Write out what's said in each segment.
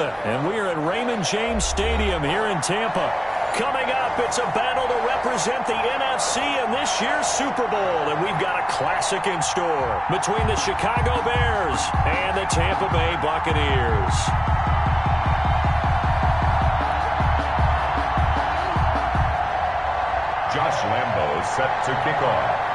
Florida, and we are at Raymond James Stadium here in Tampa. Coming up, it's a battle to represent the NFC in this year's Super Bowl, and we've got a classic in store between the Chicago Bears and the Tampa Bay Buccaneers. Josh Lambo set to kick off.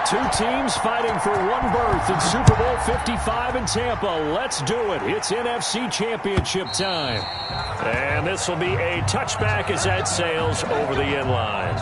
Two teams fighting for one berth in Super Bowl 55 in Tampa. Let's do it. It's NFC Championship time. And this will be a touchback as that sails over the end line.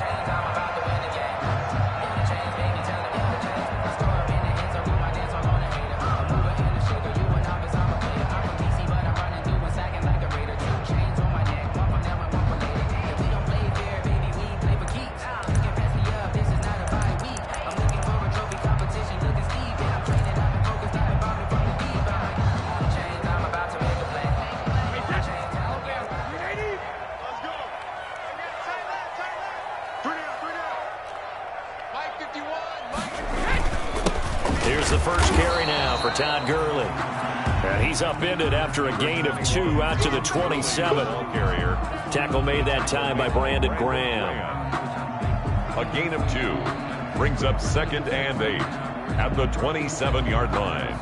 Here's the first carry now for Todd Gurley. And he's upended after a gain of 2 out to the 27. Tackle made that time by Brandon Graham. A gain of 2 brings up 2nd and 8 at the 27-yard line.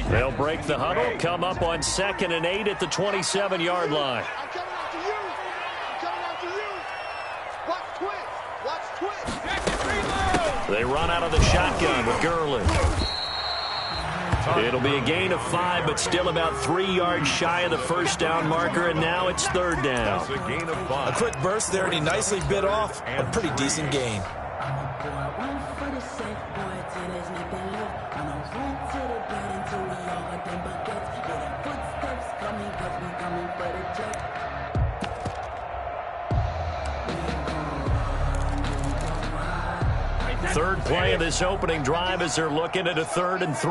They'll break the huddle, come up on 2nd and 8 at the 27-yard line. I'm coming after you. I'm coming after you. Watch twist. Watch twist. They run out of the shotgun with Gurley. It'll be a gain of 5, but still about 3 yards shy of the first down marker, and now it's 3rd down. A gain of 5. A quick burst there, and he nicely bit off a pretty decent gain. Third play of this opening drive as they're looking at a 3rd and 3.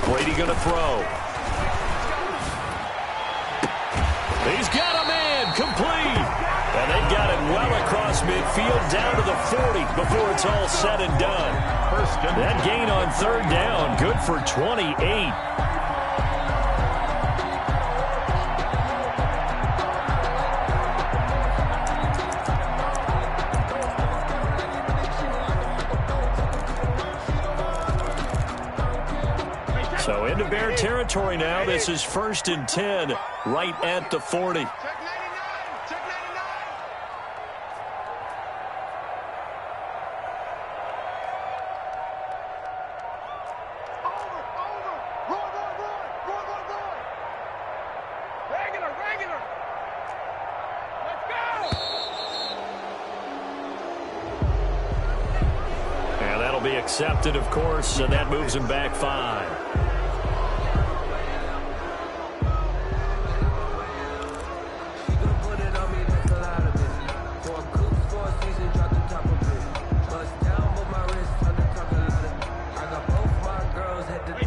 Brady going to throw. He's got a man complete. And they've got it well across midfield down to the 40 before it's all said and done. That gain on 3rd down, good for 28. So into Bear territory now. This is 1st and 10 right at the 40. Check 99. Check 99. Over. Roy. Regular. Let's go. And that'll be accepted, of course, and that moves him back 5.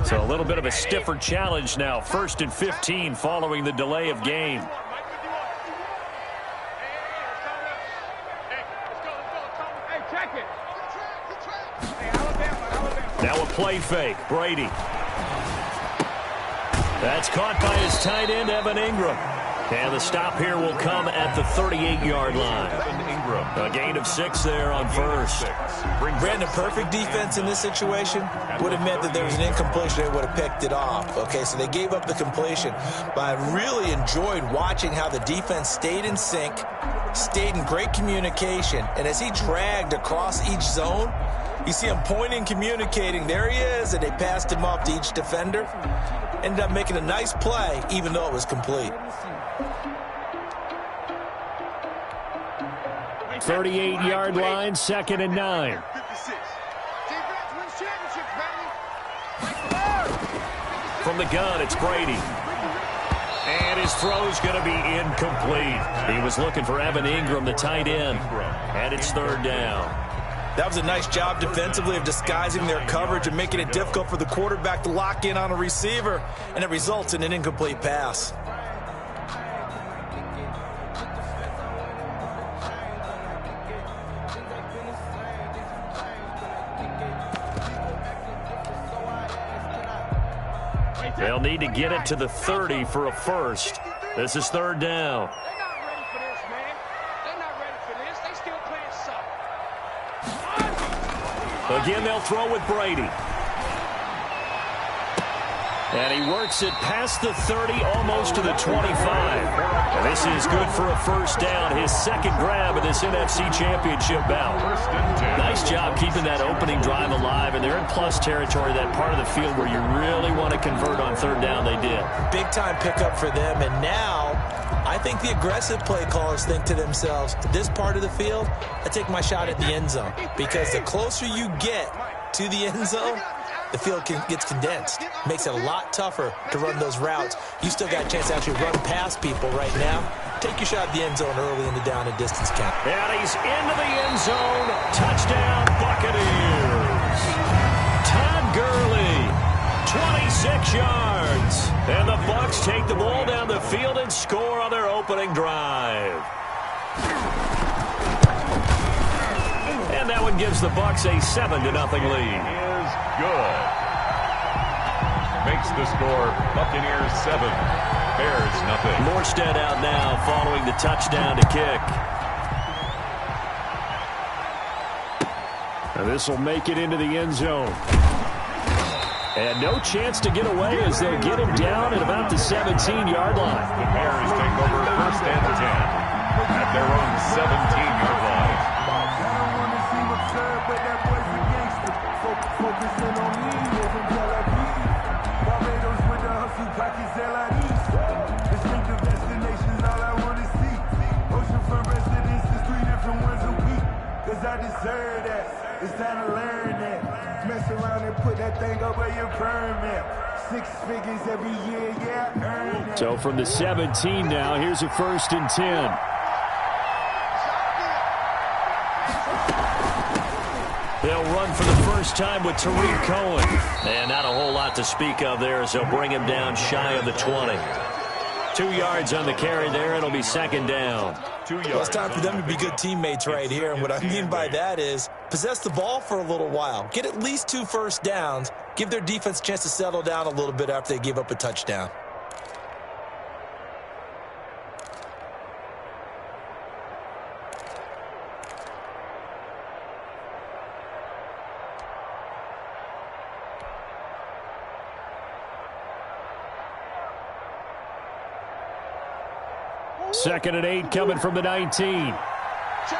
So a little bit of a stiffer challenge now. 1st and 15 following the delay of game. Now a play fake. Brady. That's caught by his tight end, Evan Ingram. And the stop here will come at the 38-yard line. A gain of 6 there on 1st. Brandon, perfect defense in this situation would have meant that there was an incompletion. They would have picked it off. Okay, so they gave up the completion. But I really enjoyed watching how the defense stayed in sync, stayed in great communication. And as he dragged across each zone, you see him pointing, communicating. There he is, and they passed him off to each defender. Ended up making a nice play, even though it was complete. 38-yard line, 2nd and 9. From the gun, it's Brady. And his his throw's going to be incomplete. He was looking for Evan Ingram, the tight end, and it's third down. That was a nice job defensively of disguising their coverage and making it difficult for the quarterback to lock in on a receiver, and it results in an incomplete pass. They'll need to get it to the 30 for a first. This is third down. They're not ready for this, man. They're not ready for this. They still playing soft. Again, they'll throw with Brady. And he works it past the 30, almost to the 25. And this is good for a first down, his second grab of this NFC Championship bout. Nice job keeping that opening drive alive, and they're in plus territory, that part of the field where you really want to convert on third down. They did. Big-time pickup for them, and now I think the aggressive play callers think to themselves, this part of the field, I take my shot at the end zone, because the closer you get to the end zone, the field gets condensed. Makes it a lot tougher to run those routes. You still got a chance to actually run past people right now. Take your shot at the end zone early in the down and distance count. And he's into the end zone. Touchdown, Buccaneers. Todd Gurley, 26 yards. And the Bucs take the ball down the field and score on their opening drive. And that one gives the Bucs a 7-0 lead. Good. Makes the score Buccaneers 7, Bears nothing. Morstead out now following the touchdown to kick. And this will make it into the end zone. And no chance to get away as they'll get him down at about the 17-yard line. The Bears take over first and 10 at their own 17-yard line. Focusing on me, living Tel Aviv. Barbados with the hustle, pockets LIDs. Distinctive destinations, all I want to see. Oceanfront residences, 3 different ones a week. Cause I deserve that. It's time to learn that. Mess around and put that thing over your permit. 6 figures every year, yeah, I earn that. So from the 17 now, here's a first and 10. They'll run for the first time with Tariq Cohen. And not a whole lot to speak of there as they'll bring him down shy of the 20. 2 yards on the carry there. It'll be second down. 2 yards. Well, it's time for them to be good teammates right here. And what I mean by that is possess the ball for a little while. Get at least 2 first downs. Give their defense a chance to settle down a little bit after they give up a touchdown. Second and 8 coming from the 19. Check.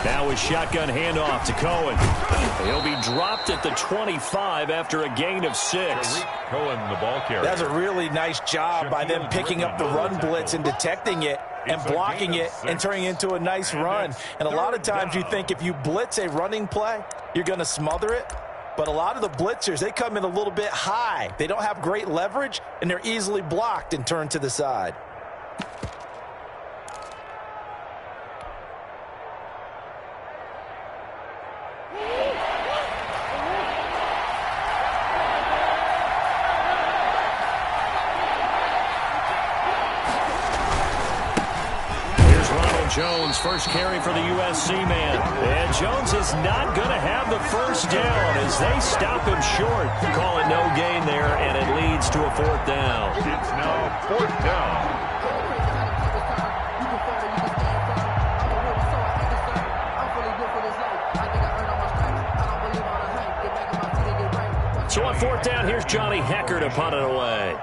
Now a shotgun handoff to Cohen. He'll be dropped at the 25 after a gain of 6. Cohen, the ball carrier. That's a really nice job by them picking up the run blitz and detecting it and blocking it and turning it into a nice run. And a lot of times you think if you blitz a running play, you're going to smother it. But a lot of the blitzers, they come in a little bit high. They don't have great leverage, and they're easily blocked and turned to the side. Jones, first carry for the USC man. And Jones is not going to have the first down as they stop him short. Call it no gain there, and it leads to a fourth down. It's now fourth down. So on fourth down, here's Johnny Hecker to punt it away.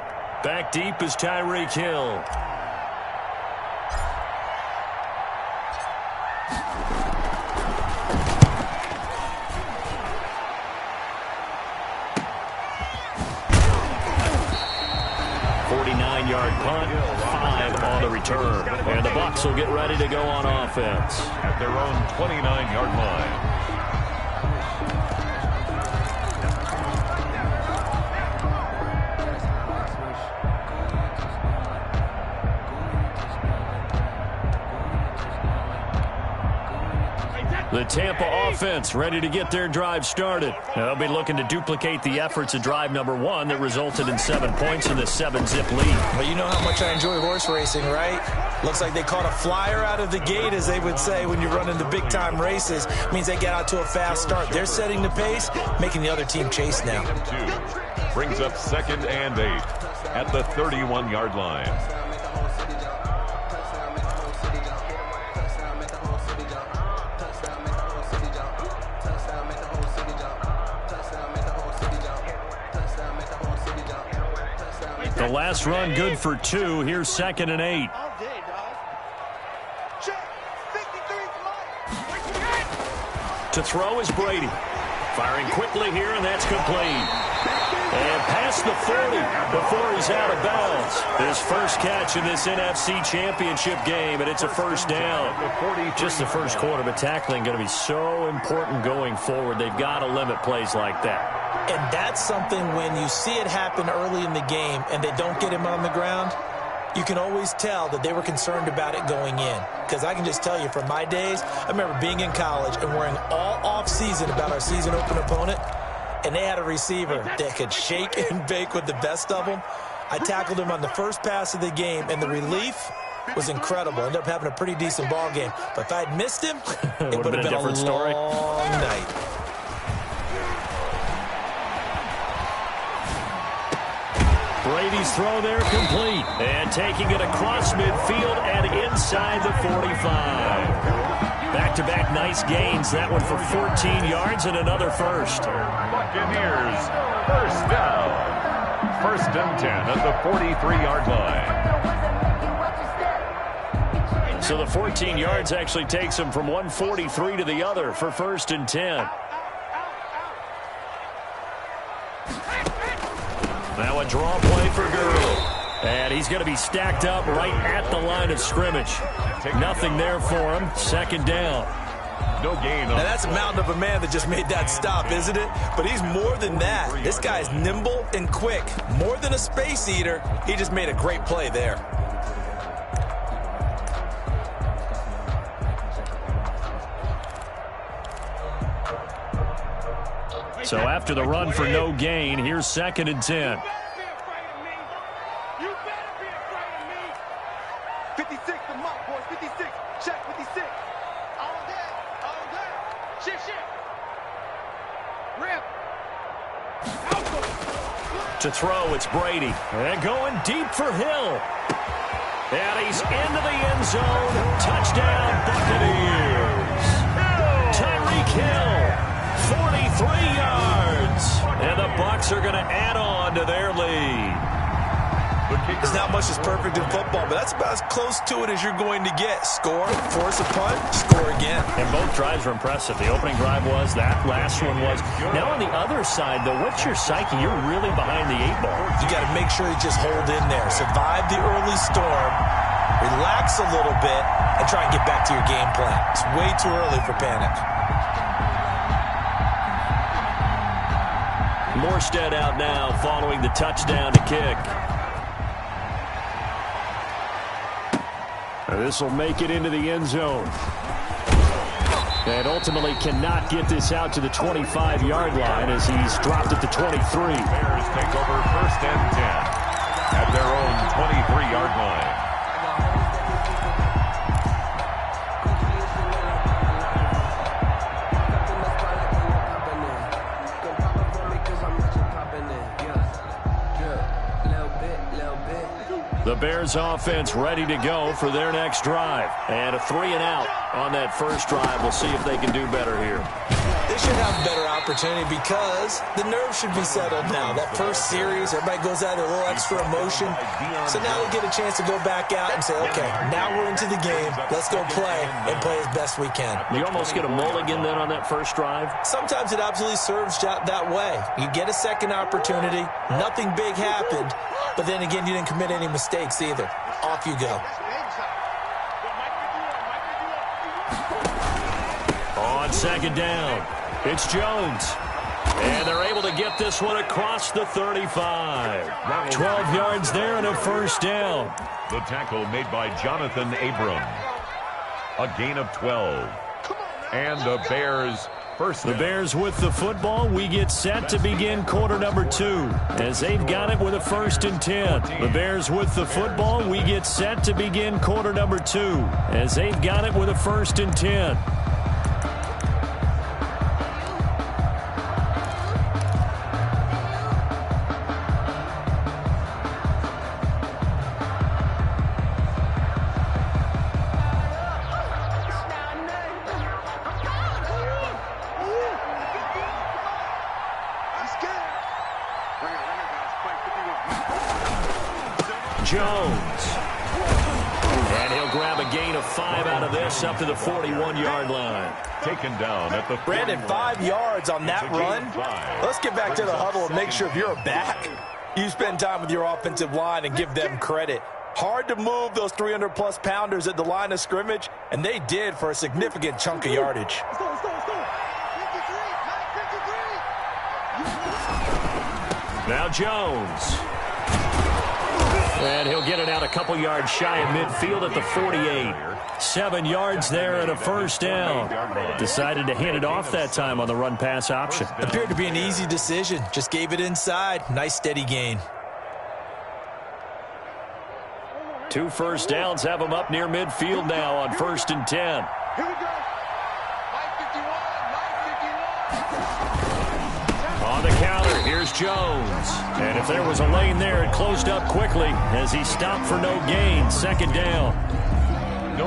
Back deep is Tyreek Hill. Punt, 5 on the return. And the Bucs will get ready to go on offense. At their own 29-yard line. The Tampa offense ready to get their drive started. They'll be looking to duplicate the efforts of drive number 1 that resulted in 7 points in the 7-zip lead. Well, you know how much I enjoy horse racing, right? Looks like they caught a flyer out of the gate, as they would say when you're running the big-time races. Means they get out to a fast start. They're setting the pace, making the other team chase now. Brings up 2nd and 8 at the 31-yard line. The last run good for 2. Here's 2nd and 8. To throw is Brady. Firing quickly here, and that's complete. And past the 40 before he's out of bounds. His first catch in this NFC Championship game, and it's a first down. Just the first quarter, but tackling going to be so important going forward. They've got to limit plays like that. And that's something when you see it happen early in the game and they don't get him on the ground, you can always tell that they were concerned about it going in. Because I can just tell you from my days, I remember being in college and worrying all off-season about our season open opponent, and they had a receiver that could shake and bake with the best of them. I tackled him on the first pass of the game, and the relief was incredible. Ended up having a pretty decent ball game. But if I'd missed him, it would have been a different story. Long night. Brady's throw there complete. And taking it across midfield and inside the 45. Back-to-back nice gains. That one for 14 yards and another first. Buccaneers, first down. 1st and 10 at the 43-yard line. So the 14 yards actually takes him from 143 to the other for 1st and 10. Now a draw play for Gurley. And he's going to be stacked up right at the line of scrimmage. Nothing there for him. 2nd down. No gain. Now that's a mountain of a man that just made that stop, isn't it? But he's more than that. This guy's nimble and quick. More than a space eater. He just made a great play there. So after the run for no gain, here's 2nd and 10. 56, the mark, boys. 56. Check 56. All day. All day. Shit, shit. Rip. To throw, it's Brady. And going deep for Hill. And he's into the end zone. Touchdown, Buccaneers. Tyreek Hill, 43 yards. And the Bucs are going to add on to their lead. There's not much that's perfect in football, but that's about as close to it as you're going to get. Score, force a punt, score again. And both drives were impressive. The opening drive was, that last one was. Now on the other side, though, what's your psyche? You're really behind the 8 ball. You got to make sure you just hold in there. Survive the early storm, relax a little bit, and try and get back to your game plan. It's way too early for panic. Morstead out now following the touchdown to kick. This will make it into the end zone. And ultimately cannot get this out to the 25-yard line as he's dropped at the 23. Bears take over 1st and 10 at their own 23-yard line. The Bears offense ready to go for their next drive. And a 3-and-out on that first drive. We'll see if they can do better here. They should have a better opportunity because the nerves should be settled now. That first series, everybody goes out with a little extra emotion. So now they get a chance to go back out and say, okay, now we're into the game. Let's go play and play as best we can. You almost get a mulligan then on that first drive? Sometimes it absolutely serves that way. You get a second opportunity. Nothing big happened. But then again, you didn't commit any mistakes either. Off you go. On 2nd down, it's Jones. And they're able to get this one across the 35. 12 yards there and a first down. The tackle made by Jonathan Abram. A gain of 12. And the Bears first down. The Bears with the football. We get set to begin quarter number 2 as they've got it with a 1st and 10. The Bears with the football. We get set to begin quarter number 2 as they've got it with a 1st and 10. Jones. And he'll grab a gain of 5 out of this up to the 41-yard line. Taken down at the Brandon, 5 yards on that run. Let's get back to the huddle and make sure if you're a back, you spend time with your offensive line and give them credit. Hard to move those 300-plus pounders at the line of scrimmage, and they did for a significant chunk of yardage. Let's go, let's go, let's go. 53, 53. Now Jones. And he'll get it out a couple yards shy of midfield at the 48. 7 yards there and a 1st down. Decided to hand it off that time on the run-pass option. Appeared to be an easy decision. Just gave it inside. Nice steady gain. 2 first downs have him up near midfield now on 1st and 10. Here we go. Line 51, On the counter, here's Jones. And if there was a lane there, it closed up quickly as he stopped for no gain. 2nd down.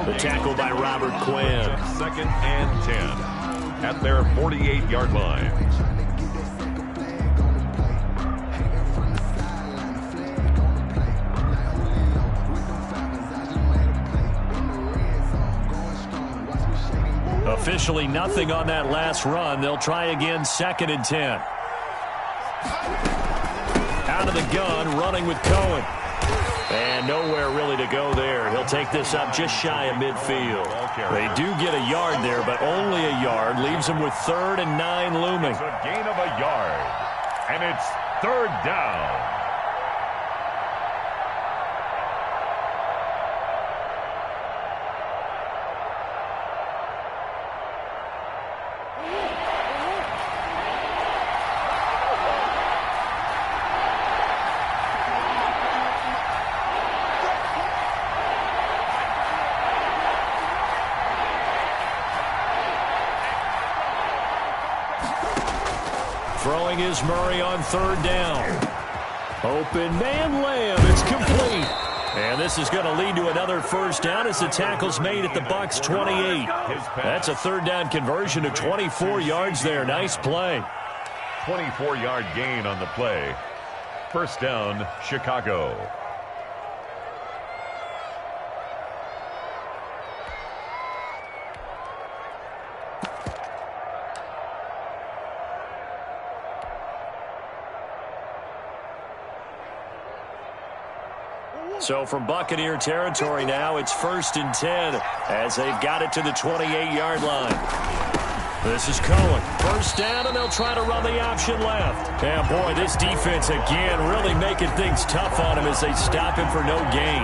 The tackle by Robert Quinn. 2nd and 10 at their 48-yard line. Officially nothing on that last run. They'll try again, 2nd and 10. Out of the gun, running with Cohen. And nowhere really to go there. He'll take this up just shy of midfield. They do get a yard there, but only a yard. Leaves them with 3rd and 9 looming. It's a gain of a yard. And it's 3rd down. Throwing is Murray on 3rd down. Open man Lamb. It's complete. And this is going to lead to another 1st down as the tackle's made at the Bucs 28. That's a 3rd down conversion of 24 yards there. Nice play. 24-yard gain on the play. 1st down, Chicago. So from Buccaneer territory now, it's 1st and 10 as they've got it to the 28-yard line. This is Cohen. 1st down, and they'll try to run the option left. And boy, this defense again really making things tough on him as they stop him for no gain.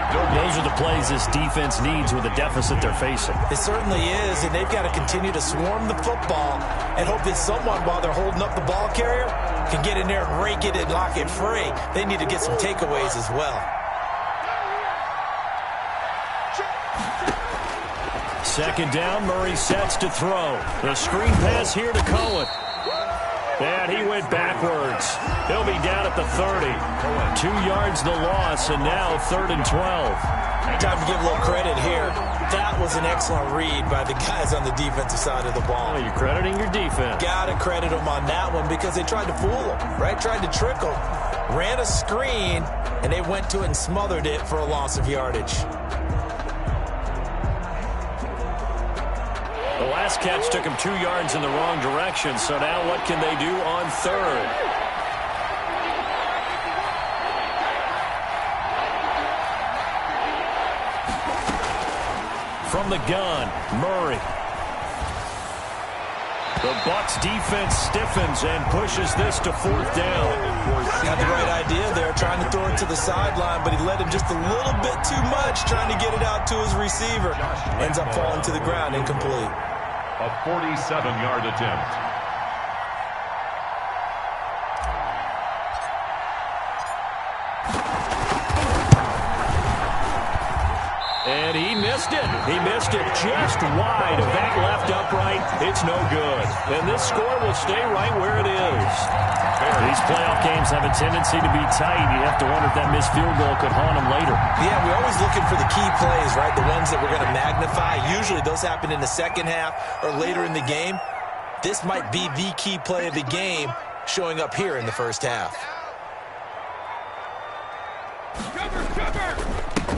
Those are the plays this defense needs with the deficit they're facing. It certainly is, and they've got to continue to swarm the football and hope that someone, while they're holding up the ball carrier, can get in there and rake it and lock it free. They need to get some takeaways as well. 2nd down, Murray sets to throw. The screen pass here to Cohen. And he went backwards. He'll be down at the 30. 2 yards the loss, and now 3rd and 12. Time to give a little credit here. That was an excellent read by the guys on the defensive side of the ball. Well, you're crediting your defense. Got to credit them on that one because they tried to fool them, right? Tried to trick them. Ran a screen, and they went to it and smothered it for a loss of yardage. The last catch took him 2 yards in the wrong direction, so now what can they do on 3rd? From the gun, Murray. The Bucs defense stiffens and pushes this to 4th down. Got the right idea there, trying to throw it to the sideline, but he led him just a little bit too much, trying to get it out to his receiver. Ends up falling to the ground, incomplete. A 47-yard attempt. And he missed it. He missed it just wide of that left upright. It's no good. And this score will stay right where it is. These playoff games have a tendency to be tight. You have to wonder if that missed field goal could haunt them later. Yeah, we're always looking for the key plays, right? The ones that we're going to magnify. Usually those happen in the second half or later in the game. This might be the key play of the game showing up here in the first half.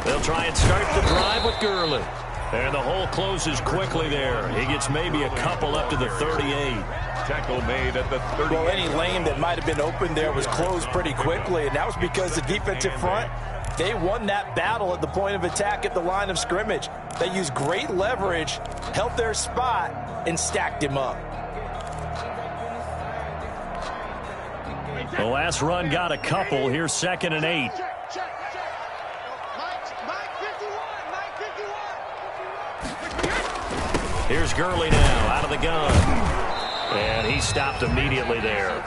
They'll try and start the drive with Gurley. And the hole closes quickly there. He gets maybe a couple up to the 38. Tackle made at the 38. Well, any lane that might have been open there was closed pretty quickly, and that was because the defensive front, they won that battle at the point of attack at the line of scrimmage. They used great leverage, held their spot, and stacked him up. The last run got a couple. Here's 2nd and 8. Here's Gurley now out of the gun. And he stopped immediately there.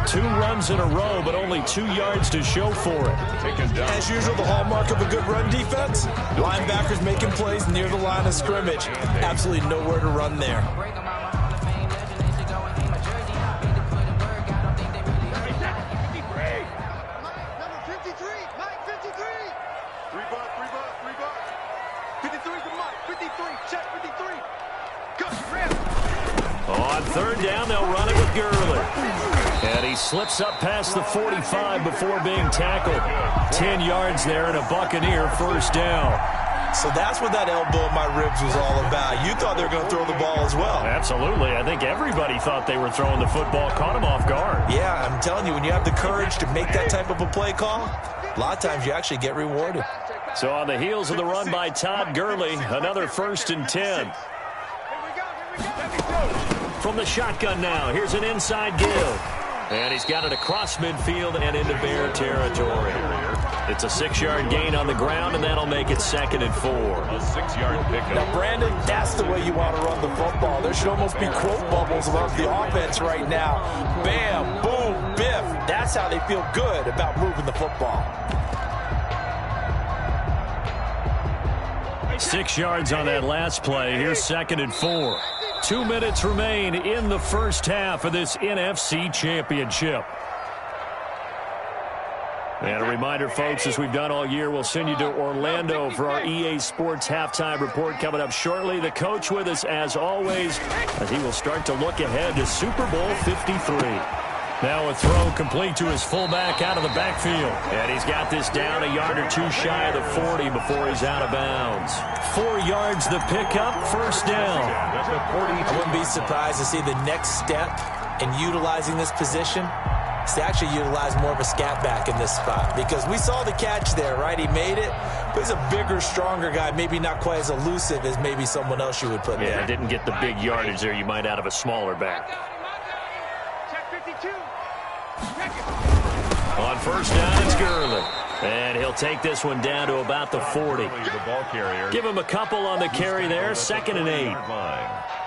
2 runs in a row, but only 2 yards to show for it. As usual, the hallmark of a good run defense, linebackers making plays near the line of scrimmage. Absolutely nowhere to run there. On 3rd down, they'll run it with Gurley. And he slips up past the 45 before being tackled. 10 yards there and a Buccaneer first down. So that's what that elbow in my ribs was all about. You thought they were going to throw the ball as well. Absolutely. I think everybody thought they were throwing the football, caught him off guard. Yeah, I'm telling you, when you have the courage to make that type of a play call, a lot of times you actually get rewarded. So on the heels of the run by Todd Gurley, another 1st and 10. From the shotgun now, here's an inside give. And he's got it across midfield and into Bear territory. It's a 6-yard gain on the ground, and that'll make it 2nd and 4. A 6-yard pickup. Now, Brandon, that's the way you want to run the football. There should almost be quote bubbles around the offense right now. Bam, boom, biff. That's how they feel good about moving the football. 6 yards on that last play. Here's 2nd and 4. 2 minutes remain in the first half of this NFC Championship. And a reminder, folks, as we've done all year, we'll send you to Orlando for our EA Sports Halftime Report coming up shortly. The coach with us, as always, as he will start to look ahead to Super Bowl 53. Now a throw complete to his fullback out of the backfield. And he's got this down a yard or 2 shy of the 40 before he's out of bounds. 4 yards the pickup, first down. I wouldn't be surprised to see the next step in utilizing this position is to actually utilize more of a scat back in this spot. Because we saw the catch there, right? He made it. But he's a bigger, stronger guy, maybe not quite as elusive as maybe someone else you would put there. Yeah, didn't get the big yardage there you might out of a smaller back. On first down, it's Gurley. And he'll take this one down to about the 40. The ball carrier. Give him a couple on the carry there, 2nd and 8.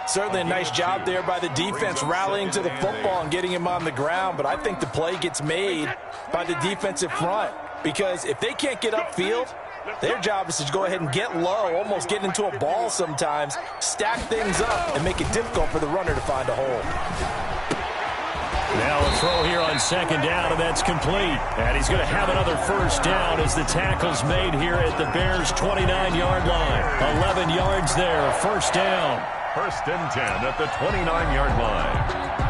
Certainly a nice job there by the defense rallying to the football and getting him on the ground. But I think the play gets made by the defensive front. Because if they can't get upfield, their job is to go ahead and get low, almost get into a ball sometimes, stack things up, and make it difficult for the runner to find a hole. Now a throw here on 2nd down, and that's complete. And he's going to have another first down as the tackle's made here at the Bears' 29-yard line. 11 yards there, first down. 1st and 10 at the 29-yard line.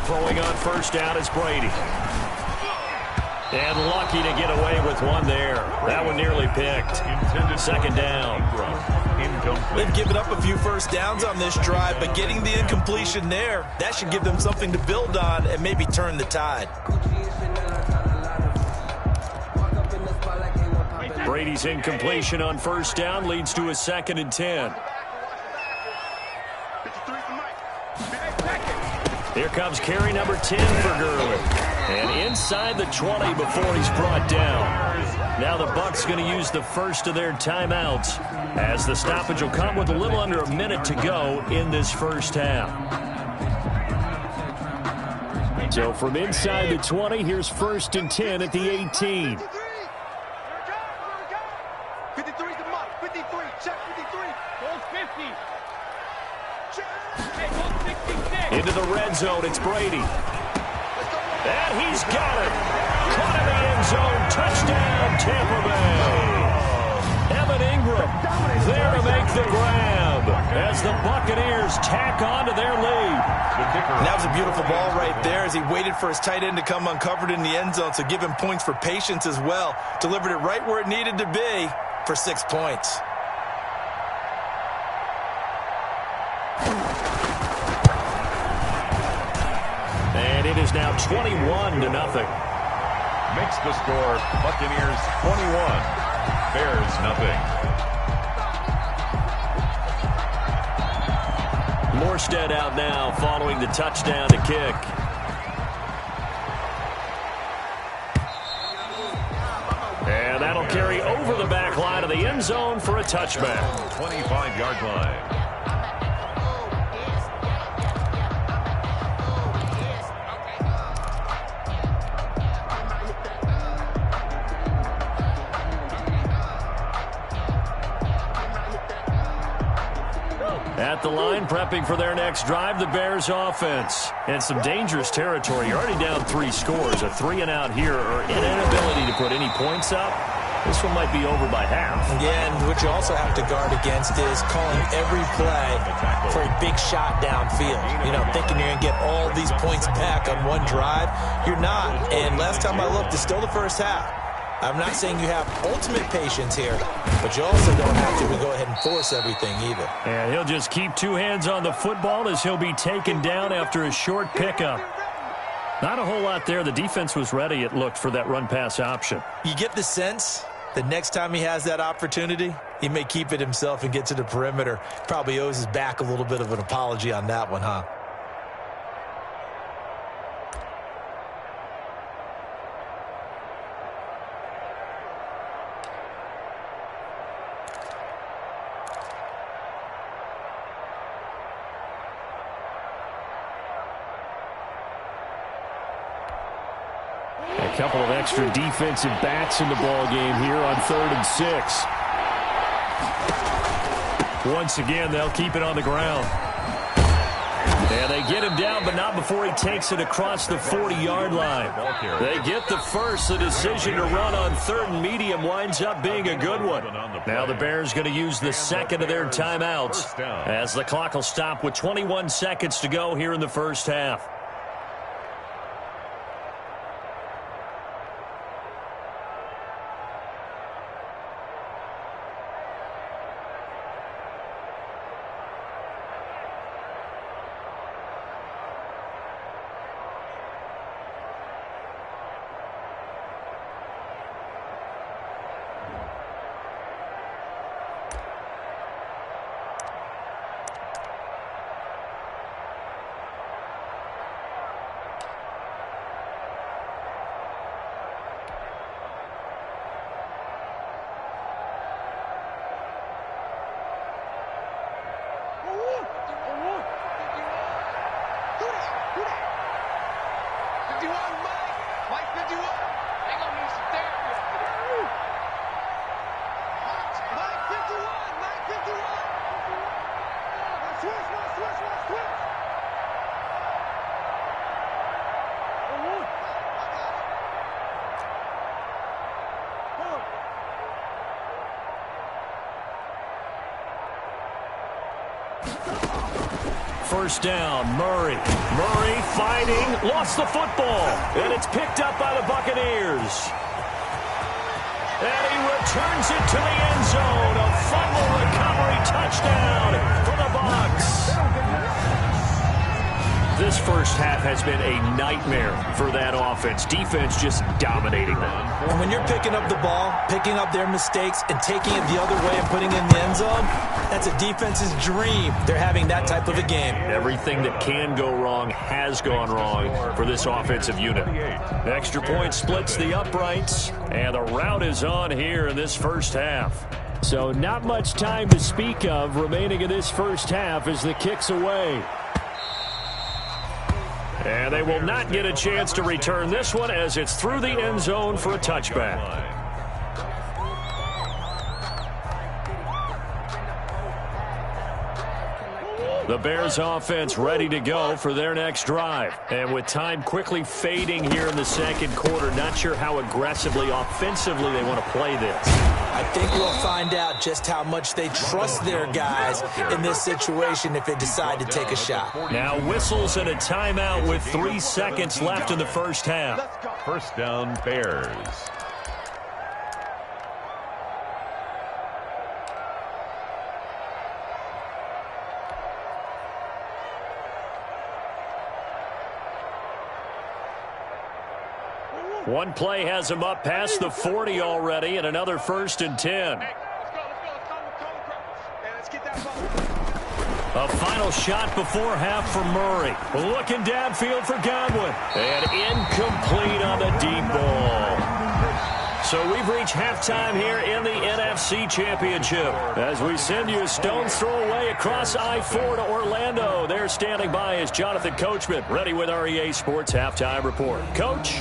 Throwing on first down is Brady. And lucky to get away with one there. That one nearly picked. 2nd down. They've given up a few first downs on this drive, but getting the incompletion there, that should give them something to build on and maybe turn the tide. Brady's incompletion on first down leads to a 2nd and 10. 53. Here comes carry number 10 for Gurley. And inside the 20 before he's brought down. Now the Bucs going to use the first of their timeouts as the stoppage will come with a little under a minute to go in this first half. So from inside the 20, here's 1st and 10 at the 18. 53's the mark. 53. Check 53. Goal 50. Into the red zone, it's Brady. And he's got it. Caught in the end zone. Touchdown, Tampa Bay. Evan Ingram there to make the grab as the Buccaneers tack on to their lead. And that was a beautiful ball right there as he waited for his tight end to come uncovered in the end zone, so give him points for patience as well. Delivered it right where it needed to be for 6 points. And it is now 21-0. Makes the score Buccaneers 21, Bears nothing. Morstead out now following the touchdown to kick. And that'll carry over the back line of the end zone for a touchback. 25-yard line. At the line, prepping for their next drive, the Bears offense. And some dangerous territory. You're already down 3 scores. A 3-and-out here or an inability to put any points up. This one might be over by half. Yeah, and what you also have to guard against is calling every play for a big shot downfield. You know, thinking you're going to get all these points back on one drive. You're not. And last time I looked, it's still the first half. I'm not saying you have ultimate patience here, but you also don't have to go ahead and force everything either. And he'll just keep 2 hands on the football as he'll be taken down after a short pickup. Not a whole lot there. The defense was ready, it looked, for that run-pass option. You get the sense the next time he has that opportunity, he may keep it himself and get to the perimeter. Probably owes his back a little bit of an apology on that one, huh? A couple of extra defensive backs in the ball game here on 3rd and 6. Once again, they'll keep it on the ground. And they get him down, but not before he takes it across the 40-yard line. They get the first. The decision to run on 3rd and medium winds up being a good one. Now the Bears going to use the second of their timeouts as the clock will stop with 21 seconds to go here in the first half. First down, Murray. Murray fighting, lost the football, and it's picked up by the Buccaneers. And he returns it to the end zone. A fumble recovery touchdown for the Bucs. This first half has been a nightmare for that offense. Defense just dominating them. And when you're picking up the ball, picking up their mistakes, and taking it the other way and putting it in the end zone, that's a defense's dream. They're having that type of a game. Everything that can go wrong has gone wrong for this offensive unit. The extra point splits the uprights, and the rout is on here in this first half. So not much time to speak of remaining in this first half as the kick's away. And they will not get a chance to return this one as it's through the end zone for a touchback. The Bears offense ready to go for their next drive. And with time quickly fading here in the second quarter, not sure how aggressively, offensively they want to play this. I think we'll find out just how much they trust their guys in this situation if they decide to take a shot. Now whistles and a timeout with 3 seconds left in the first half. First down, Bears. One play has him up past the 40 already, and another 1st and 10. A final shot before half for Murray. Looking downfield for Godwin. And incomplete on the deep ball. So we've reached halftime here in the NFC Championship. As we send you a stone's throw away across I-4 to Orlando. There standing by is Jonathan Coachman, ready with our EA Sports Halftime Report. Coach?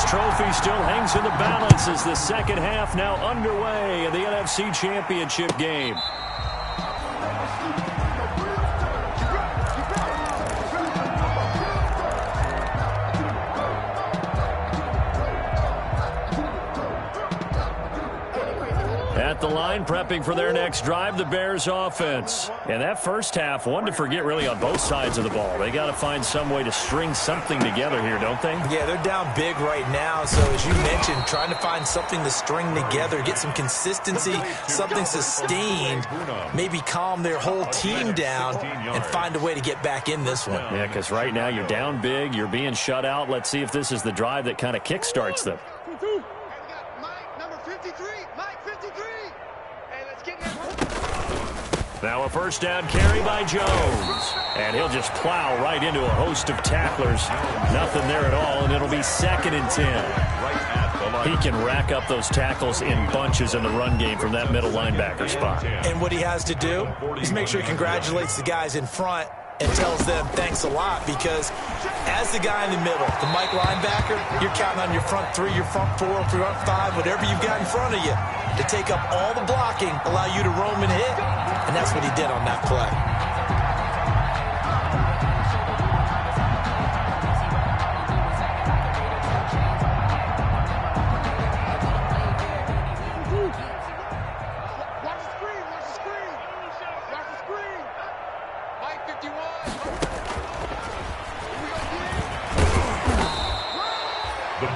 Trophy still hangs in the balance as the second half now underway in the NFC Championship game. At the line, prepping for their next drive, the Bears offense. And that first half, one to forget really on both sides of the ball. They got to find some way to string something together here, don't they? Yeah, they're down big right now. So as you mentioned, trying to find something to string together, get some consistency, something sustained, maybe calm their whole team down and find a way to get back in this one. Yeah, because right now you're down big, you're being shut out. Let's see if this is the drive that kind of kickstarts them. Now a first down carry by Jones. And he'll just plow right into a host of tacklers. Nothing there at all, and it'll be 2nd and 10. He can rack up those tackles in bunches in the run game from that middle linebacker spot. And what he has to do is make sure he congratulates the guys in front and tells them thanks a lot, because as the guy in the middle, the Mike linebacker, you're counting on your front 3, your front 4, front 5, whatever you've got in front of you to take up all the blocking, allow you to roam and hit. And that's what he did on that play.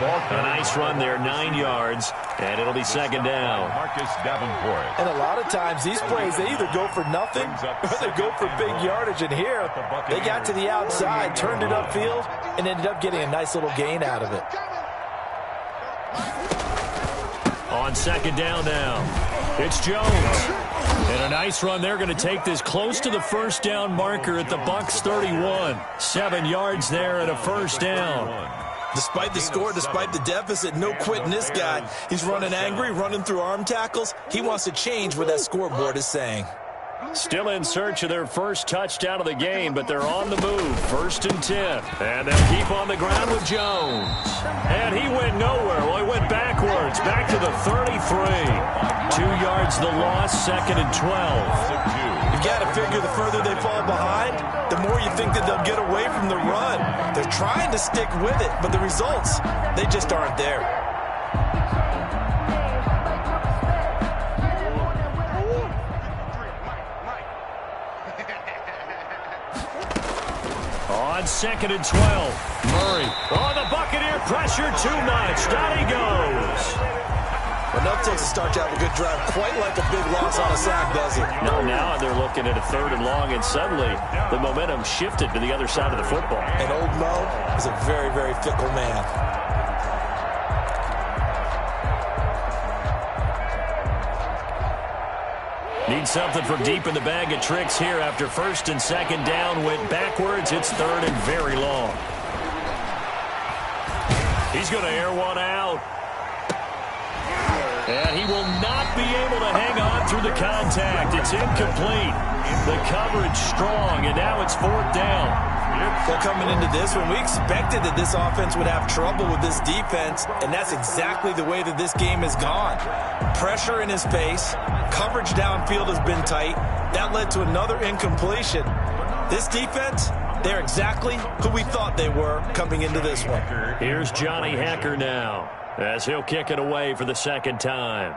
A nice run there, 9 yards, and it'll be 2nd down. Marcus Davenport. And a lot of times these plays, they either go for nothing or they go for big yardage. And here, they got to the outside, turned it upfield, and ended up getting a nice little gain out of it. On 2nd down now, it's Jones. And a nice run. They're going to take this close to the first down marker at the Bucs 31. 7 yards there and a first down. Despite the score, despite the deficit, no quitting this guy. He's running angry, running through arm tackles. He wants to change what that scoreboard is saying. Still in search of their first touchdown of the game, but they're on the move. 1st and 10. And they'll keep on the ground with Jones. And he went nowhere. Well, he went backwards, back to the 33. 2 yards the loss, 2nd and 12. You've got to figure the further they fall behind, the more you think that they'll get away from the run. They're trying to stick with it, but the results, they just aren't there. On 2nd and 12, Murray. Oh, the Buccaneer pressure too much. Down he goes. Well, nothing takes a start to have a good drive, quite like a big loss on a sack, does it? No, now they're looking at a 3rd and long, and suddenly the momentum shifted to the other side of the football. And old Mo is a very, very fickle man. Need something from deep in the bag of tricks here after 1st and 2nd down. Went backwards. It's 3rd and very long. He's going to air one out. And he will not be able to hang on through the contact. It's incomplete. The coverage strong, and now it's 4th down. Well, coming into this one, we expected that this offense would have trouble with this defense, and that's exactly the way that this game has gone. Pressure in his face, coverage downfield has been tight. That led to another incompletion. This defense, they're exactly who we thought they were coming into this one. Here's Johnny Hacker now, as he'll kick it away for the 2nd time.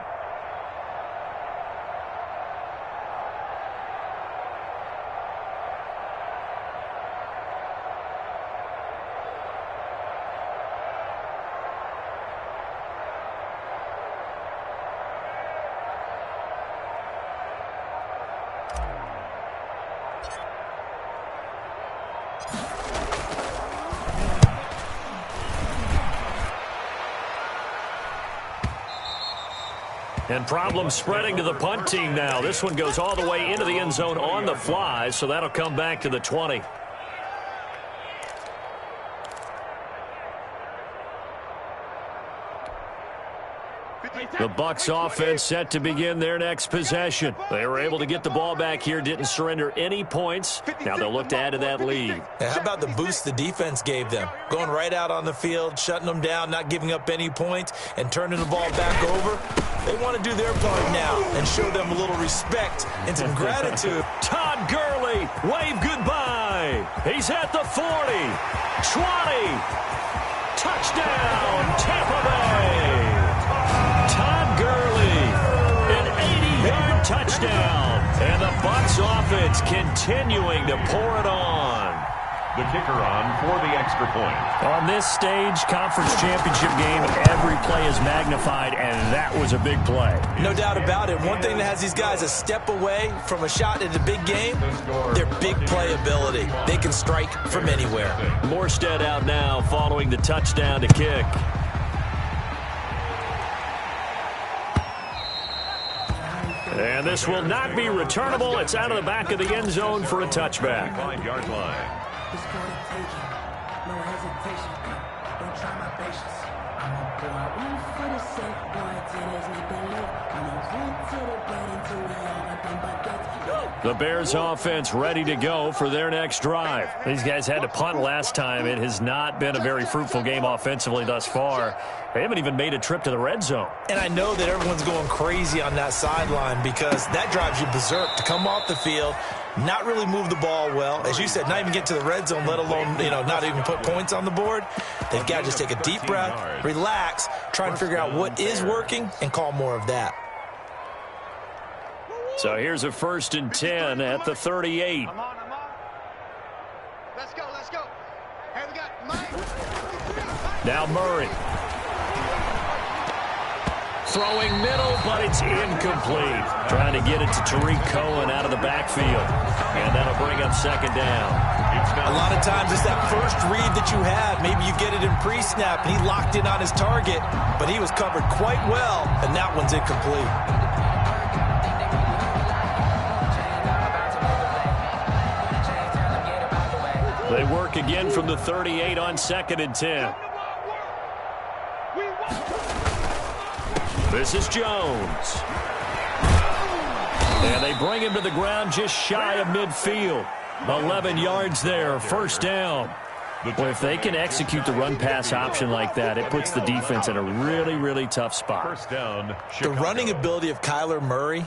And problems spreading to the punt team now. This one goes all the way into the end zone on the fly, so that'll come back to the 20. The Bucs offense set to begin their next possession. They were able to get the ball back here, didn't surrender any points. Now they'll look to add to that lead. How about the boost the defense gave them? Going right out on the field, shutting them down, not giving up any points, and turning the ball back over. They want to do their part now and show them a little respect and some gratitude. Todd Gurley, wave goodbye. He's at the 40, 20. Touchdown, Tampa Bay. Todd Gurley, an 80-yard touchdown. And the Bucs offense continuing to pour it on. The kicker on for the extra point. On this stage, conference championship game, every play is magnified, and that was a big play. No doubt about it. One thing that has these guys a step away from a shot at a big game, their big play ability. They can strike from anywhere. Morstead out now following the touchdown to kick. And this will not be returnable. It's out of the back of the end zone for a touchback. 5-yard line. It's gonna take it, no hesitation. Don't try my patience. I'm a boy, one for the safe boy. Tennis make the live. I'm a run to the bread until we all nothing but death. The Bears offense ready to go for their next drive. These guys had to punt last time. It has not been a very fruitful game offensively thus far. They haven't even made a trip to the red zone. And I know that everyone's going crazy on that sideline because that drives you berserk to come off the field, not really move the ball well. As you said, not even get to the red zone, let alone, not even put points on the board. They've got to just take a deep breath, relax, try and figure out what is working, and call more of that. So here's a 1st and 10 at the 38. I'm on. Let's go. Hey, we got Mike. Now Murray. Throwing middle, but it's incomplete. Trying to get it to Tariq Cohen out of the backfield. And that'll bring up 2nd down. A lot of times it's that first read that you have. Maybe you get it in pre-snap, and he locked in on his target, but he was covered quite well, and that one's incomplete. They work again from the 38 on 2nd and 10. This is Jones. And they bring him to the ground just shy of midfield. 11 yards there, 1st down. Well, if they can execute the run-pass option like that, it puts the defense in a really, really tough spot. 1st down, The running ability of Kyler Murray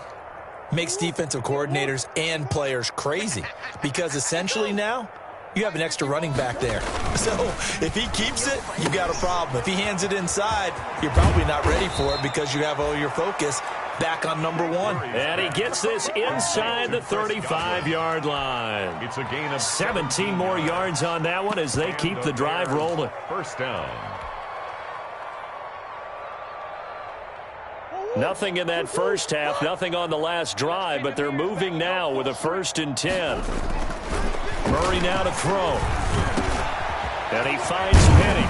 makes defensive coordinators and players crazy because essentially now you have an extra running back there. So if he keeps it, you've got a problem. If he hands it inside, you're probably not ready for it because you have all your focus back on number 1. And he gets this inside the 35-yard line. It's a gain of 17 more yards on that one as they keep the drive rolling. 1st down. Nothing in that first half, nothing on the last drive, but they're moving now with a 1st and 10. Murray now to throw. And he finds Penny.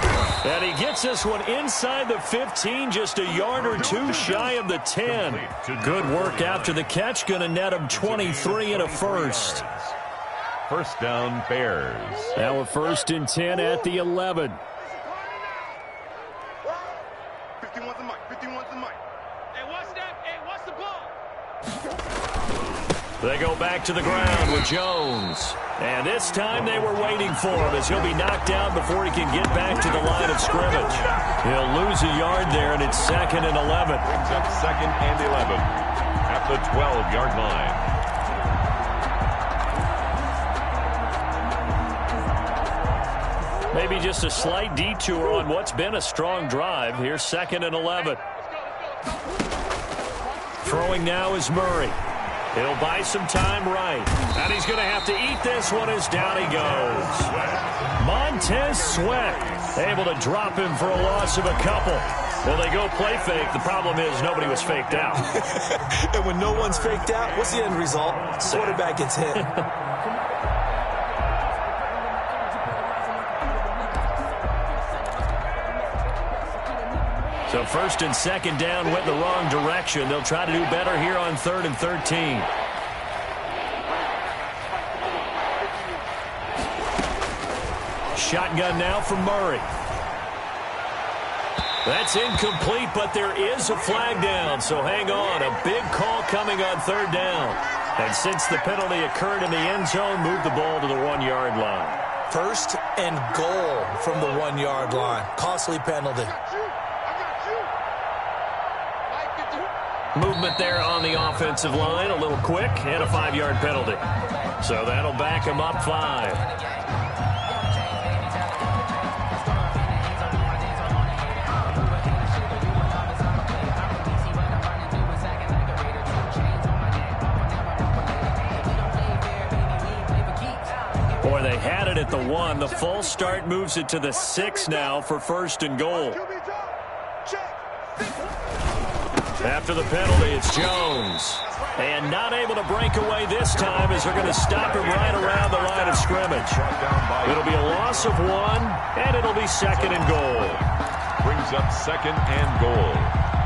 And he gets this one inside the 15, just a yard or two shy of the 10. Good work after the catch, going to net him 23 and a first. First down, Bears. Now a 1st and 10 at the 11. 51's the mic. 51's the mic. Hey, what's that? Hey, what's the ball? They go back to the ground with Jones. And this time they were waiting for him as he'll be knocked down before he can get back to the line of scrimmage. He'll lose a yard there, and it's 2nd and 11. Brings up 2nd and 11 at the 12-yard line. Maybe just a slight detour on what's been a strong drive. Here's 2nd and 11. Throwing now is Murray. He'll buy some time right. And he's going to have to eat this one as down he goes. Montez Sweat able to drop him for a loss of a couple. Well, they go play fake. The problem is nobody was faked out. And when no one's faked out, what's the end result? Quarterback gets hit. So 1st and 2nd down went the wrong direction. They'll try to do better here on 3rd and 13. Shotgun now from Murray. That's incomplete, but there is a flag down, so hang on. A big call coming on 3rd down. And since the penalty occurred in the end zone, move the ball to the 1-yard line. 1st and goal from the 1-yard line. Costly penalty. Movement there on the offensive line, a little quick, and a 5-yard penalty. So that'll back him up 5. Boy, they had it at the 1. The false start moves it to the 6 now for 1st and goal. After the penalty, it's Jones. And not able to break away this time as they're going to stop him right around the line of scrimmage. It'll be a loss of 1, and it'll be 2nd and goal. Brings up 2nd and goal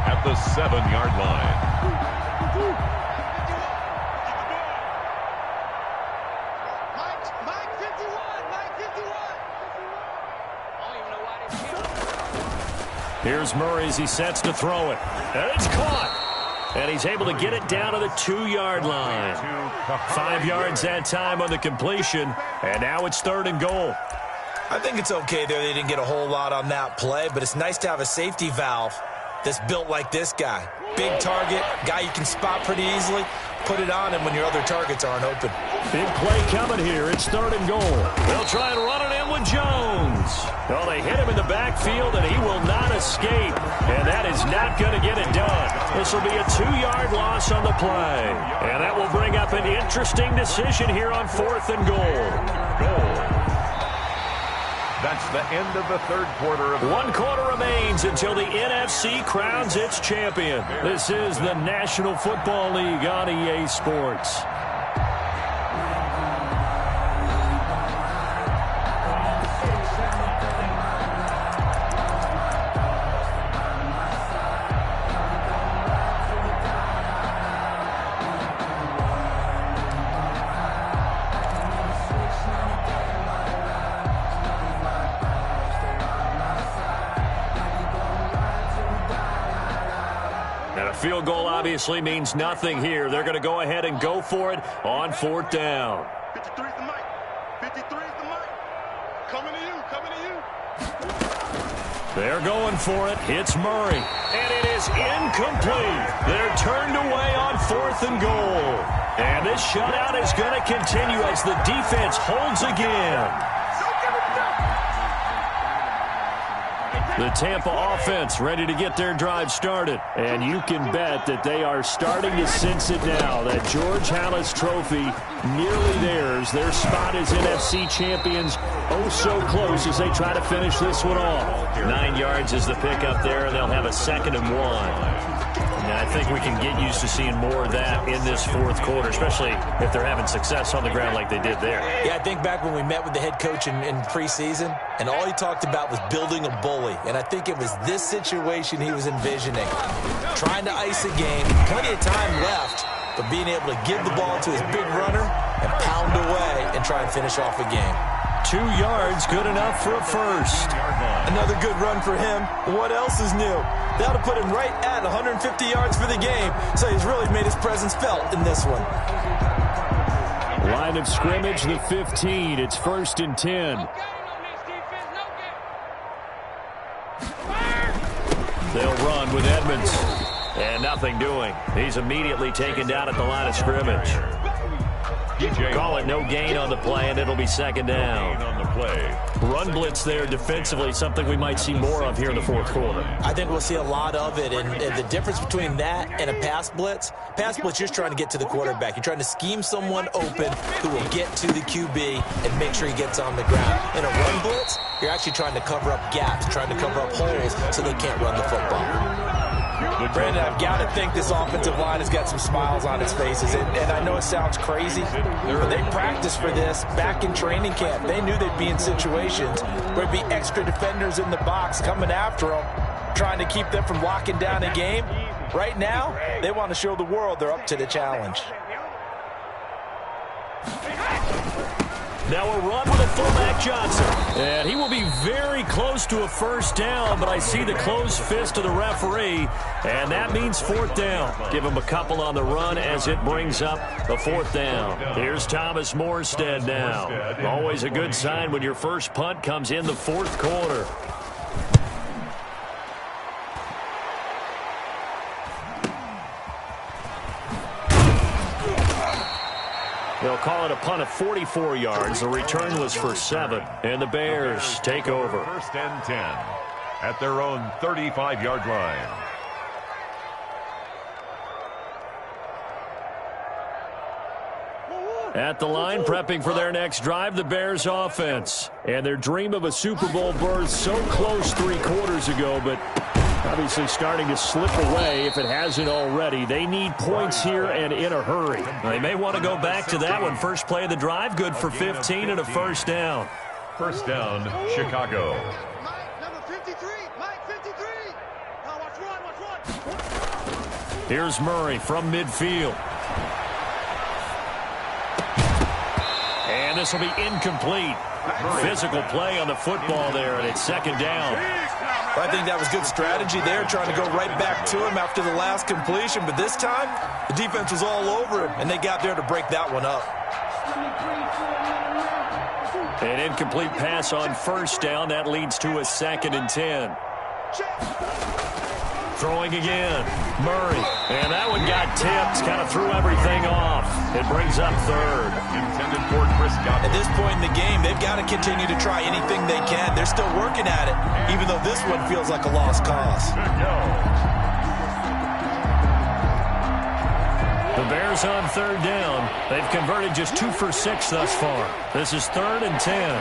at the 7-yard line. Mike 51. Mike 51. Here's Murray as he sets to throw it. And it's caught. And he's able to get it down to the 2-yard line. 5 yards that time on the completion. And now it's 3rd and goal. I think it's okay there. They didn't get a whole lot on that play, but it's nice to have a safety valve that's built like this guy. Big target, guy you can spot pretty easily. Put it on him when your other targets aren't open. Big play coming here. It's 3rd and goal. They'll try and run it in with Jones. Well, they hit him in the backfield, and he will not escape. And that is not going to get it done. This will be a 2-yard loss on the play. And that will bring up an interesting decision here on 4th and goal. That's the end of the 3rd quarter. 1 quarter remains until the NFC crowns its champion. This is the National Football League on EA Sports. Field goal obviously means nothing here. They're going to go ahead and go for it on 4th down. 53's the mic. 53's the mic. Coming to you. Coming to you. They're going for it. It's Murray. And it is incomplete. They're turned away on 4th and goal. And this shutout is going to continue as the defense holds again. The Tampa offense ready to get their drive started. And you can bet that they are starting to sense it now. That George Halas trophy nearly theirs. Their spot as NFC champions oh so close as they try to finish this one off. 9 yards is the pickup there, and they'll have a 2nd and 1. And I think we can get used to seeing more of that in this fourth quarter, especially if they're having success on the ground like they did there. Yeah, I think back when we met with the head coach in preseason, and all he talked about was building a bully. And I think it was this situation he was envisioning. Trying to ice a game, plenty of time left, but being able to give the ball to his big runner and pound away and try and finish off a game. 2 yards, good enough for a first. Another good run for him. What else is new? That'll put him right at 150 yards for the game, so he's really made his presence felt in this one. Line of scrimmage, the 15. It's 1st and 10. They'll run with Edmonds. And nothing doing. He's immediately taken down at the line of scrimmage. Call it no gain on the play, and it'll be 2nd down. On the play. Run blitz there defensively, something we might see more of here in the fourth quarter. I think we'll see a lot of it, and the difference between that and a pass blitz, you're just trying to get to the quarterback. You're trying to scheme someone open who will get to the QB and make sure he gets on the ground. In a run blitz, you're actually trying to cover up gaps, trying to cover up holes so they can't run the football. Brandon, I've got to think this offensive line has got some smiles on its faces. And I know it sounds crazy, but they practiced for this back in training camp. They knew they'd be in situations where there'd be extra defenders in the box coming after them, trying to keep them from locking down a game. Right now, they want to show the world they're up to the challenge. Now a run with a fullback Johnson. And he will be very close to a first down, but I see the closed fist of the referee, and that means 4th down. Give him a couple on the run as it brings up a 4th down. Here's Thomas Morstead now. Always a good sign when your first punt comes in the 4th quarter. They'll call it a punt of 44 yards. The return was for 7. And the Bears take over. 1st and 10 at their own 35-yard line. At the line, prepping for their next drive, the Bears offense. And their dream of a Super Bowl berth so close 3 quarters ago, but obviously starting to slip away if it hasn't already. They need points here and in a hurry. They may want to go back to that one. First play of the drive, good for 15 and a first down. 1st down, Chicago. Mike, number 53. Mike, 53. Now watch run. Here's Murray from midfield. And this will be incomplete. Physical play on the football there, and it's 2nd down. I think that was good strategy there, trying to go right back to him after the last completion. But this time, the defense was all over him, and they got there to break that one up. An incomplete pass on 1st down. That leads to a 2nd and 10. Throwing again. Murray. And that one got tipped. Kind of threw everything off. It brings up 3rd. Intended for Chris Godwin. At this point in the game, they've got to continue to try anything they can. They're still working at it, even though this one feels like a lost cause. The Bears on 3rd down. They've converted just 2 for 6 thus far. This is 3rd and 10.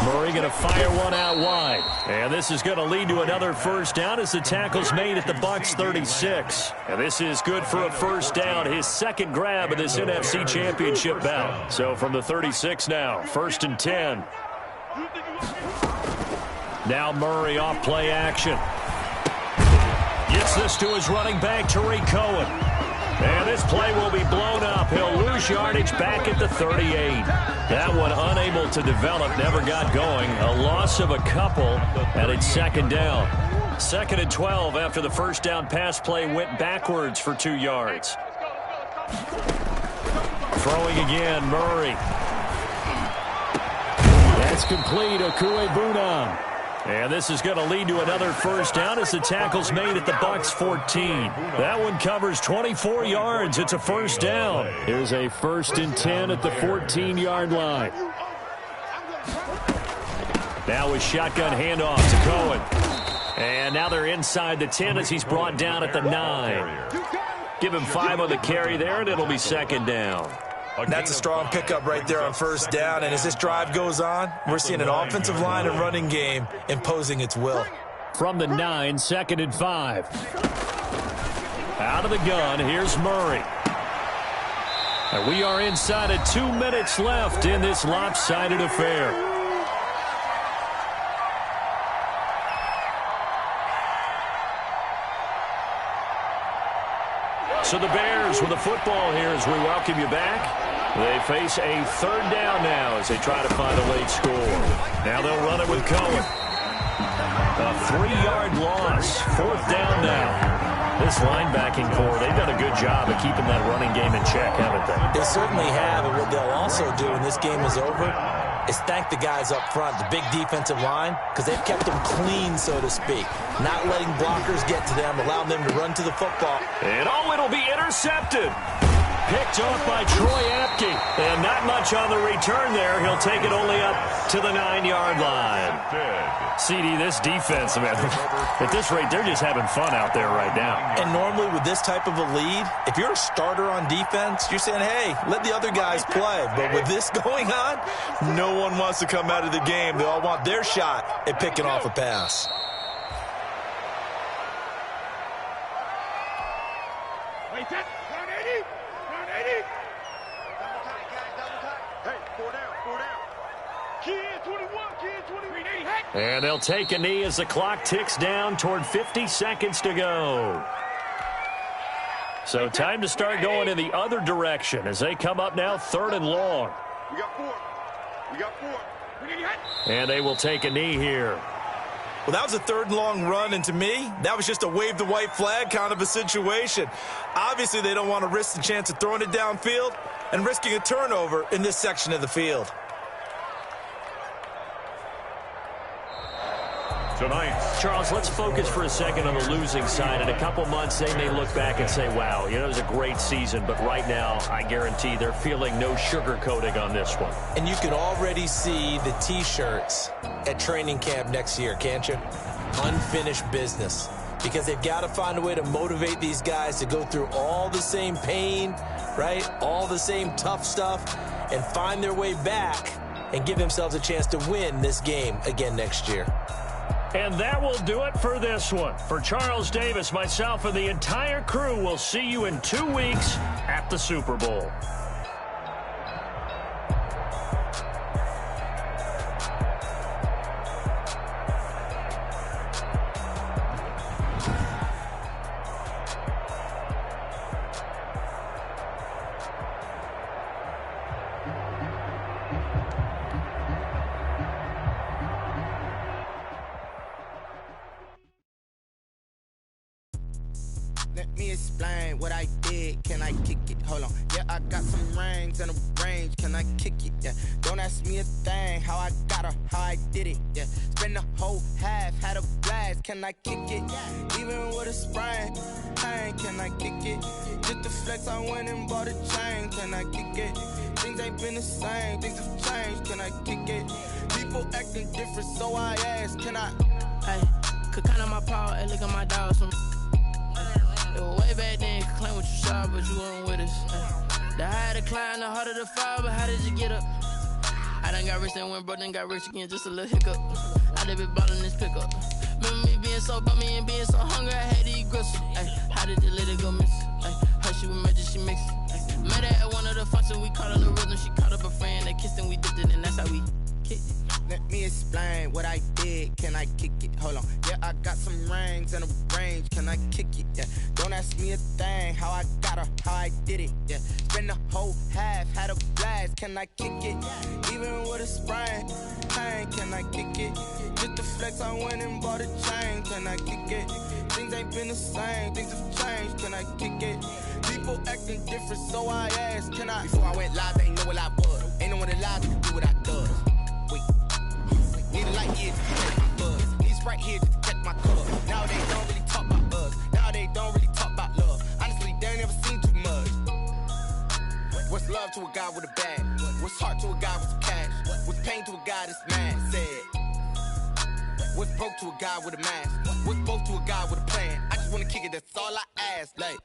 Murray going to fire one out wide. And this is going to lead to another first down as the tackle's made at the Bucs 36. And this is good for a first down, his 2nd grab of this NFC Championship bout. So from the 36 now, 1st and 10. Now Murray off play action. Gets this to his running back, Tariq Cohen. And this play will be blown up. He'll lose yardage back at the 38. That one unable to develop, never got going. A loss of a couple, and it's 2nd down. 2nd and 12 after the first down pass play went backwards for 2 yards. Throwing again, Murray. That's complete, Okuebunam. And this is going to lead to another first down as the tackle's made at the Bucs 14. That one covers 24 yards. It's a first down. Here's a 1st and 10 at the 14-yard line. Now a shotgun handoff to Cohen. And now they're inside the 10 as he's brought down at the 9. Give him 5 on the carry there, and it'll be 2nd down. That's a strong pickup right there on first down. And as this drive goes on, we're seeing an offensive line and running game imposing its will. From the 9, 2nd and 5. Out of the gun, here's Murray. And we are inside of 2 minutes left in this lopsided affair. So the Bears with the football here as we welcome you back. They face a 3rd down now as they try to find a late score. Now they'll run it with Cohen. A 3-yard loss. 4th down now. This linebacking core, they've done a good job of keeping that running game in check, haven't they? They certainly have, and what they'll also do when this game is over is thank the guys up front, the big defensive line, because they've kept them clean, so to speak. Not letting blockers get to them, allowing them to run to the football. And it'll be intercepted. Picked off by Troy Apke. And not much on the return there. He'll take it only up to the 9-yard line. CD, this defense, man, at this rate, they're just having fun out there right now. And normally with this type of a lead, if you're a starter on defense, you're saying, hey, let the other guys play. But with this going on, no one wants to come out of the game. They all want their shot at picking off a pass. Wait, that. Down 80. Down 80. Double tight, guys. Double tight. Hey, 4 down. 4 down. Kid 21. Kid 23. And they'll take a knee as the clock ticks down toward 50 seconds to go. So time to start going in the other direction as they come up now 3rd and long. We got 4. We got 4. And they will take a knee here. Well, that was a 3rd and long run, and to me, that was just a wave the white flag kind of a situation. Obviously, they don't want to risk the chance of throwing it downfield and risking a turnover in this section of the field. Tonight, Charles, let's focus for a second on the losing side. In a couple months, they may look back and say, wow, it was a great season. But right now, I guarantee they're feeling no sugarcoating on this one. And you can already see the T-shirts at training camp next year, can't you? Unfinished business. Because they've got to find a way to motivate these guys to go through all the same pain, right? All the same tough stuff, and find their way back and give themselves a chance to win this game again next year. And that will do it for this one. For Charles Davis, myself, and the entire crew, we'll see you in 2 weeks at the Super Bowl. Let me explain what I did. Can I kick it? Hold on. Yeah, I got some rings and a range. Can I kick it? Yeah. Don't ask me a thing. How I got her, how I did it. Yeah. Spend the whole half, had a blast. Can I kick it? Even with a sprain. Hey, can I kick it? Just to flex, I went and bought a chain. Can I kick it? Things ain't been the same. Things have changed. Can I kick it? People acting different, so I ask. Can I? Hey, could count on my power and look at my dogs. It was way back then, you could claim what you saw, but you weren't with us. The higher the climb, the harder the fall, but how did you get up? I done got rich, then went broke, then got rich again, just a little hiccup. I done been ballin' this pickup. Remember me being so bummy and being so hungry, I had to eat gristle. Ay, how did you let it go miss? Ay, how she was magic, she mixed it. Met her at one of the functions, we caught a little rhythm, she caught up a friend, they kissed and we dipped it, and that's how we kicked it. Let me explain what I did. Can I kick it? Hold on. Yeah, I got some rings and a range. Can I kick it? Yeah. Don't ask me a thing. How I got her, how I did it. Yeah. Spend the whole half, had a blast. Can I kick it? Even with a sprain. Hey, can I kick it? Just to flex, I went and bought a chain. Can I kick it? Things ain't been the same. Things have changed. Can I kick it? People acting different, so I asked. Can I? Before I went live, they ain't know what I was. Ain't no one alive to do what I does. Wait. Need a light here just to catch my buzz. Need Sprite here just to catch my cup. Now they don't really talk about us. Now they don't really talk about love. Honestly, they ain't never seen too much. What's love to a guy with a bag? What's heart to a guy with some cash? What's pain to a guy that's mad? Said. What's broke to a guy with a mask? What's both to a guy with a plan? I just wanna kick it, that's all I ask. Like,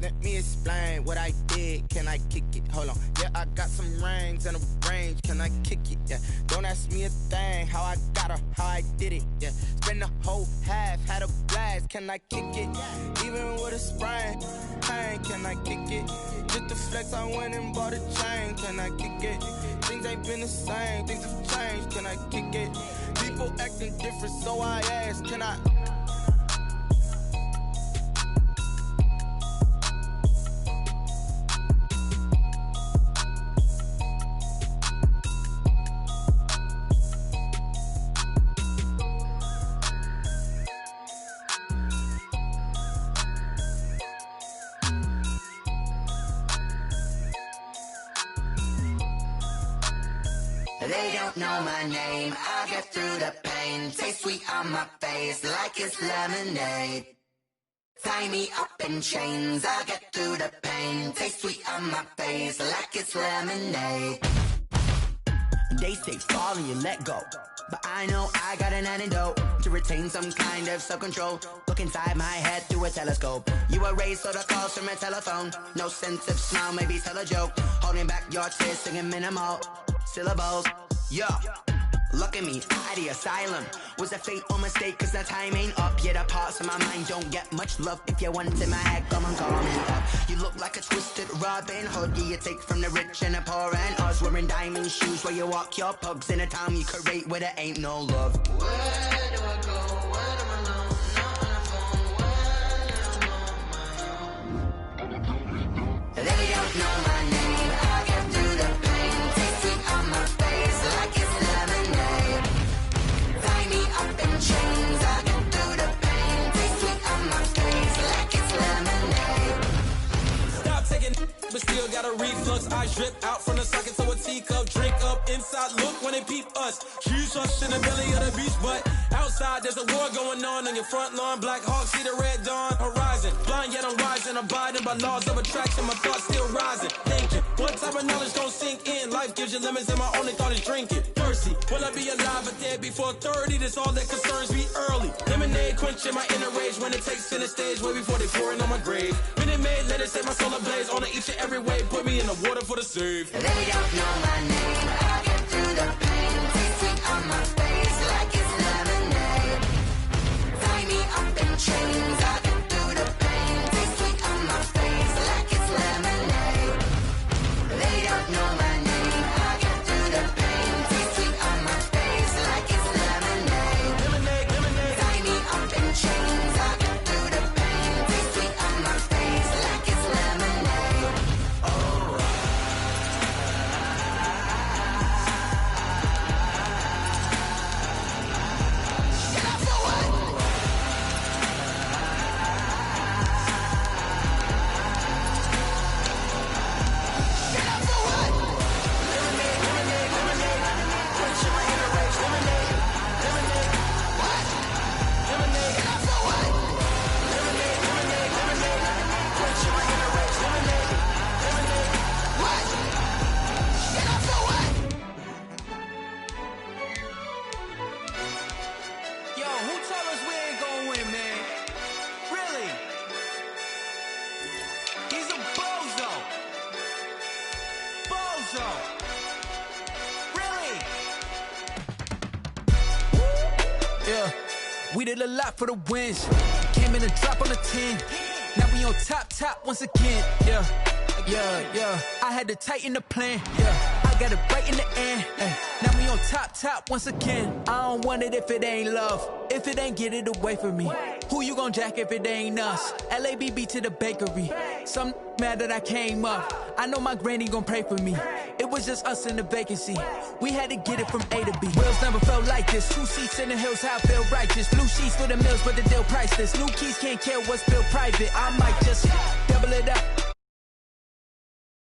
let me explain what I did. Can I kick it? Hold on. Yeah, I got some rings and a range. Can I kick it? Yeah. Don't ask me a thing. How I got her, how I did it. Yeah. Spend the whole half, had a blast. Can I kick it? Even with a sprain, pain. Can I kick it? Just to flex, I went and bought a chain. Can I kick it? Things ain't been the same. Things have changed. Can I kick it? People acting different, so I ask. Can I? They don't know my name, I get through the pain. Taste sweet on my face like it's lemonade. Tie me up in chains, I get through the pain. Taste sweet on my face like it's lemonade. They say fall and you let go, but I know I got an antidote to retain some kind of self-control. Look inside my head through a telescope. You erase all the calls from a telephone. No sense of smile, maybe tell a joke. Holding back your tears, singing minimal syllables. Yeah, look at me, out the asylum. Was a fate or mistake, cause the time ain't up. Yeah, the parts of my mind don't get much love. If you want in my head, come on, call me up. You look like a twisted Robin Hood. Yeah, you take from the rich and the poor and us. Wearing diamond shoes where you walk your pugs in a town you create where there ain't no love. Where do I go? Where am I alone? Not on the phone. Where am I on my own? They don't know my name. I get through the pain. Taste sweet on my face like it's lemonade. Tie me up in chains. I get through the pain. Taste sweet on my face like it's lemonade. Stop taking, but still got a reflux. I drip out from the socket to a teacup. Drink up inside, look when they peep us. Shoes us in the belly of the beast, but outside there's a war going on your front lawn. Black Hawk, see the red dawn horizon. Blind yet I'm rising, abiding by laws of attraction. My thoughts still rising, thinking. One type of knowledge don't sink in. Life gives you limits and my only thought is drinking. Thirsty, will I be alive or dead before 30? That's all that concerns me early. Lemonade quenching my inner rage when it takes center stage way before they pouring on my grave. Minute Maid, let it set my soul ablaze. On each and every way, put me in the water for the save. They don't know my name, I get through the pain. Taste sweet on my face like it's lemonade. Tie me up in chains, I get through the pain. Taste sweet on my face like it's lemonade. They don't know my name, I get through the pain. Taste sweet on my face like it's lemonade. Lemonade, lemonade. Tie me up in chains, I get through the pain. Taste sweet on my face like it's lemonade. Yo, who told us we ain't gonna win, man? Really? He's a bozo. Bozo. Really? Yeah, we did a lot for the wins. Came in a drop on the 10. Now we on top once again. Yeah. I had to tighten the plan. Yeah, I got it right in the end. Now we on top once again. I don't want it if it ain't love. If it ain't, get it away from me. Who you gon' jack if it ain't us? LABB to the bakery. Some mad that I came up. I know my granny gon' pray for me. It was just us in the vacancy. We had to get it from A to B. Wheels never felt like this. 2 seats in the hills, how I feel righteous. Blue sheets for the mills, but the deal priceless. New keys can't care what's built private. I might just